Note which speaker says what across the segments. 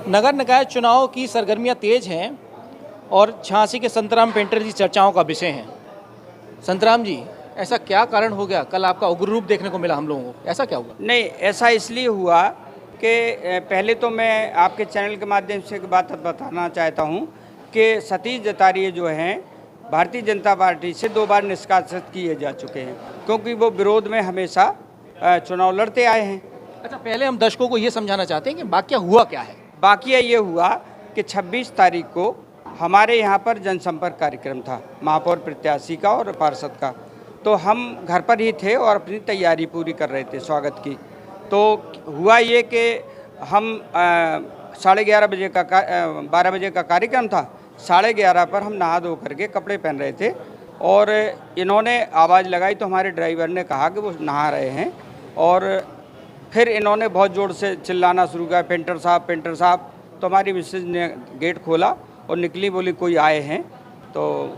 Speaker 1: नगर निकाय चुनाव की सरगर्मियां तेज हैं और झांसी के संतराम पेंटर जी चर्चाओं का विषय हैं। संतराम जी, ऐसा क्या कारण हो गया? कल आपका उग्र रूप देखने को मिला हम लोगों को, ऐसा क्या हुआ?
Speaker 2: नहीं, ऐसा इसलिए हुआ कि पहले तो मैं आपके चैनल के माध्यम से एक बात बताना चाहता हूं कि सतीश जतारिया जो हैं भारतीय जनता पार्टी से 2 बार निष्कासित किए जा चुके हैं, क्योंकि वो विरोध में हमेशा चुनाव लड़ते आए हैं।
Speaker 1: अच्छा, पहले हम दर्शकों को ये समझाना चाहते हैं कि वाकया हुआ क्या है।
Speaker 2: वाकया ये हुआ कि 26 तारीख को हमारे यहाँ पर जनसंपर्क कार्यक्रम था, महापौर प्रत्याशी का और पार्षद का। तो हम घर पर ही थे और अपनी तैयारी पूरी कर रहे थे स्वागत की। तो हुआ ये कि हम 11:30 बजे का 12 बजे का कार्यक्रम था, 11:30 पर हम नहा धो करके कपड़े पहन रहे थे और इन्होंने आवाज़ लगाई तो हमारे ड्राइवर ने कहा कि वो नहा रहे हैं और फिर इन्होंने बहुत ज़ोर से चिल्लाना शुरू किया, पेंटर साहब, पेंटर साहब। तो हमारी मिसेज ने गेट खोला और निकली, बोली कोई आए हैं, तो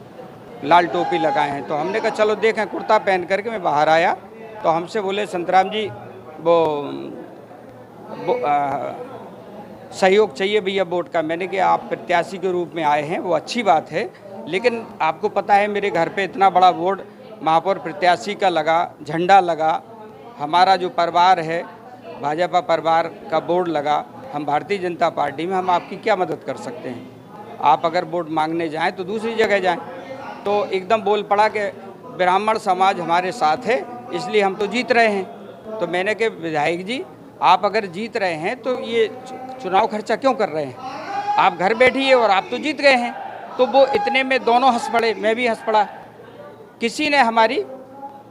Speaker 2: लाल टोपी लगाए हैं। तो हमने कहा चलो देखें, कुर्ता पहन करके मैं बाहर आया तो हमसे बोले संतराम जी वो सहयोग चाहिए भैया वोट का। मैंने कहा आप प्रत्याशी के रूप में आए हैं वो अच्छी बात है, लेकिन आपको पता है मेरे घर पे इतना बड़ा बोर्ड महापौर प्रत्याशी का लगा, झंडा लगा, हमारा जो परिवार है भाजपा परिवार का बोर्ड लगा, हम भारतीय जनता पार्टी में, हम आपकी क्या मदद कर सकते हैं? आप अगर वोट मांगने जाएं तो दूसरी जगह जाएं। तो एकदम बोल पड़ा कि ब्राह्मण समाज हमारे साथ है इसलिए हम तो जीत रहे हैं। तो मैंने कहा विधायक जी, आप अगर जीत रहे हैं तो ये चुनाव खर्चा क्यों कर रहे हैं? आप घर बैठिए और आप तो जीत गए हैं। तो वो इतने में दोनों हंस पड़े, मैं भी हंस पड़ा। किसी ने हमारी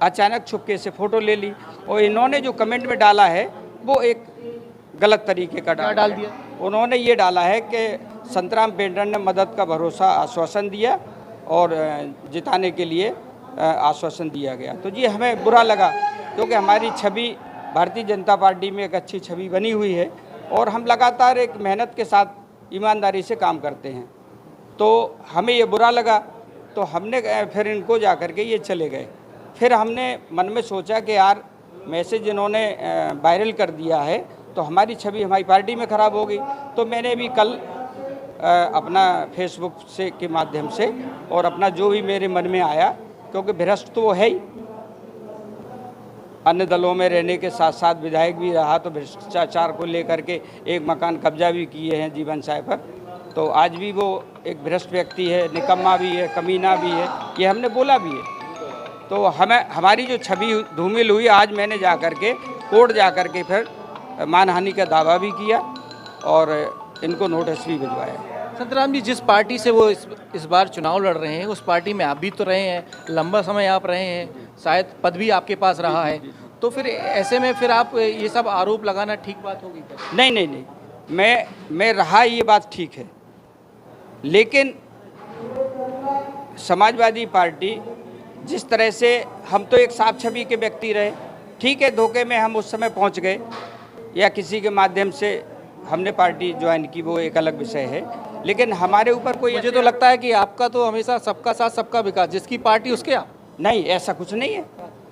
Speaker 2: अचानक छुपके से फ़ोटो ले ली और इन्होंने जो कमेंट में डाला है वो एक गलत तरीके का डाल दिया। उन्होंने ये डाला है कि संतराम पेंटर ने मदद का भरोसा आश्वासन दिया और जिताने के लिए आश्वासन दिया गया। तो ये हमें बुरा लगा, क्योंकि हमारी छवि भारतीय जनता पार्टी में एक अच्छी छवि बनी हुई है और हम लगातार एक मेहनत के साथ ईमानदारी से काम करते हैं। तो हमें ये बुरा लगा, तो हमने फिर इनको जा कर के ये चले गए। फिर हमने मन में सोचा कि यार मैसेज इन्होंने वायरल कर दिया है तो हमारी छवि हमारी पार्टी में ख़राब हो गई। तो मैंने भी कल अपना फेसबुक से के माध्यम से और अपना जो भी मेरे मन में आया, क्योंकि भ्रष्ट तो वो है ही, अन्य दलों में रहने के साथ साथ विधायक भी रहा, तो भ्रष्टाचार को लेकर के एक मकान कब्जा भी किए हैं जीवन साय पर। तो आज भी वो एक भ्रष्ट व्यक्ति है, निकम्मा भी है, कमीना भी है, ये हमने बोला भी है। तो हमारी जो छवि धूमिल हुई, आज मैंने जा कर के कोर्ट जा कर के फिर मानहानि का दावा भी किया और इनको नोटिस भी भिजवाया।
Speaker 1: संतराम जी, जिस पार्टी से वो इस बार चुनाव लड़ रहे हैं उस पार्टी में आप भी तो रहे हैं, लंबा समय आप रहे हैं, शायद पद भी आपके पास रहा है, तो फिर ऐसे में फिर आप ये सब आरोप लगाना ठीक बात होगी?
Speaker 2: नहीं नहीं नहीं, मैं रहा, ये बात ठीक है, लेकिन समाजवादी पार्टी जिस तरह से, हम तो एक साफ छवि के व्यक्ति रहे, ठीक है, धोखे में हम उस समय पहुंच गए या किसी के माध्यम से हमने पार्टी ज्वाइन की, वो एक अलग विषय है, लेकिन हमारे ऊपर कोई,
Speaker 1: मुझे तो लगता है कि आपका तो हमेशा सबका साथ सबका विकास, जिसकी पार्टी उसके आप।
Speaker 2: नहीं, ऐसा कुछ नहीं है।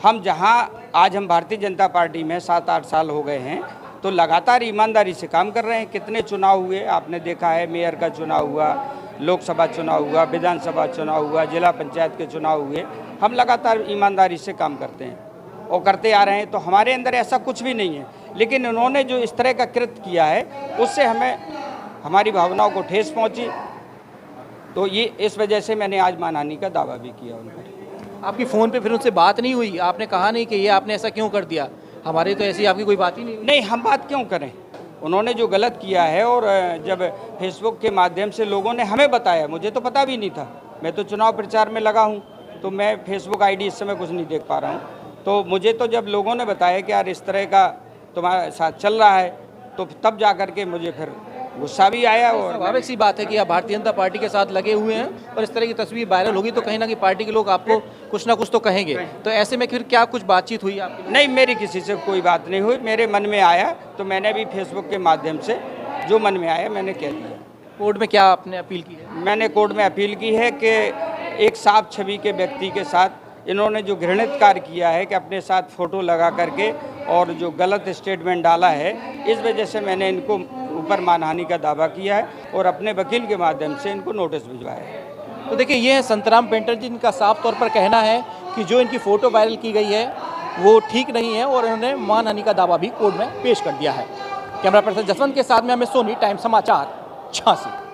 Speaker 2: हम जहां आज हम भारतीय जनता पार्टी में 7-8 साल हो गए हैं, तो लगातार ईमानदारी से काम कर रहे हैं। कितने चुनाव हुए आपने देखा है, मेयर का चुनाव हुआ, लोकसभा चुनाव हुआ, विधानसभा चुनाव हुआ, जिला पंचायत के चुनाव हुए। हम लगातार ईमानदारी से काम करते हैं और करते आ रहे हैं, तो हमारे अंदर ऐसा कुछ भी नहीं है। लेकिन उन्होंने जो इस तरह का कृत्य किया है उससे हमें, हमारी भावनाओं को ठेस पहुंची, तो ये इस वजह से मैंने आज मानहानि का दावा भी किया उन पर।
Speaker 1: आपकी फ़ोन पे फिर उनसे बात नहीं हुई? आपने कहा नहीं कि ये आपने ऐसा क्यों कर दिया? हमारी तो ऐसी आपकी कोई बात ही नहीं हुई।
Speaker 2: नहीं, हम बात क्यों करें? उन्होंने जो गलत किया है, और जब फेसबुक के माध्यम से लोगों ने हमें बताया, मुझे तो पता भी नहीं था, मैं तो चुनाव प्रचार में लगा हूँ, तो मैं फेसबुक आईडी इस समय कुछ नहीं देख पा रहा हूँ। तो मुझे तो जब लोगों ने बताया कि यार इस तरह का तुम्हारे साथ चल रहा है, तो तब जा कर के मुझे फिर गुस्सा भी आया। और
Speaker 1: स्वाभाविक सी बात है कि आप भारतीय जनता पार्टी के साथ लगे हुए हैं और इस तरह की तस्वीर वायरल होगी तो कहीं ना कहीं पार्टी के लोग आपको कुछ ना कुछ तो कहेंगे। तो ऐसे में फिर क्या कुछ बातचीत हुई आपकी?
Speaker 2: नहीं, मेरी किसी से कोई बात नहीं हुई, मेरे मन में आया तो मैंने भी फेसबुक के माध्यम से जो मन में आया मैंने कह दिया।
Speaker 1: कोर्ट में क्या आपने अपील की है?
Speaker 2: मैंने कोर्ट में अपील की है कि एक साफ छवि के व्यक्ति के साथ इन्होंने जो घृणित कार्य किया है कि अपने साथ फ़ोटो लगा करके और जो गलत स्टेटमेंट डाला है, इस वजह से मैंने इनको ऊपर मानहानि का दावा किया है और अपने वकील के माध्यम से इनको नोटिस भिजवाया है।
Speaker 1: तो देखिए, ये है संतराम पेंटर जी, इनका साफ तौर पर कहना है कि जो इनकी फ़ोटो वायरल की गई है वो ठीक नहीं है और इन्होंने मानहानि का दावा भी कोर्ट में पेश कर दिया है। कैमरा पर्सन जसवंत के साथ में हमें सोनी, टाइम समाचार, झांसी।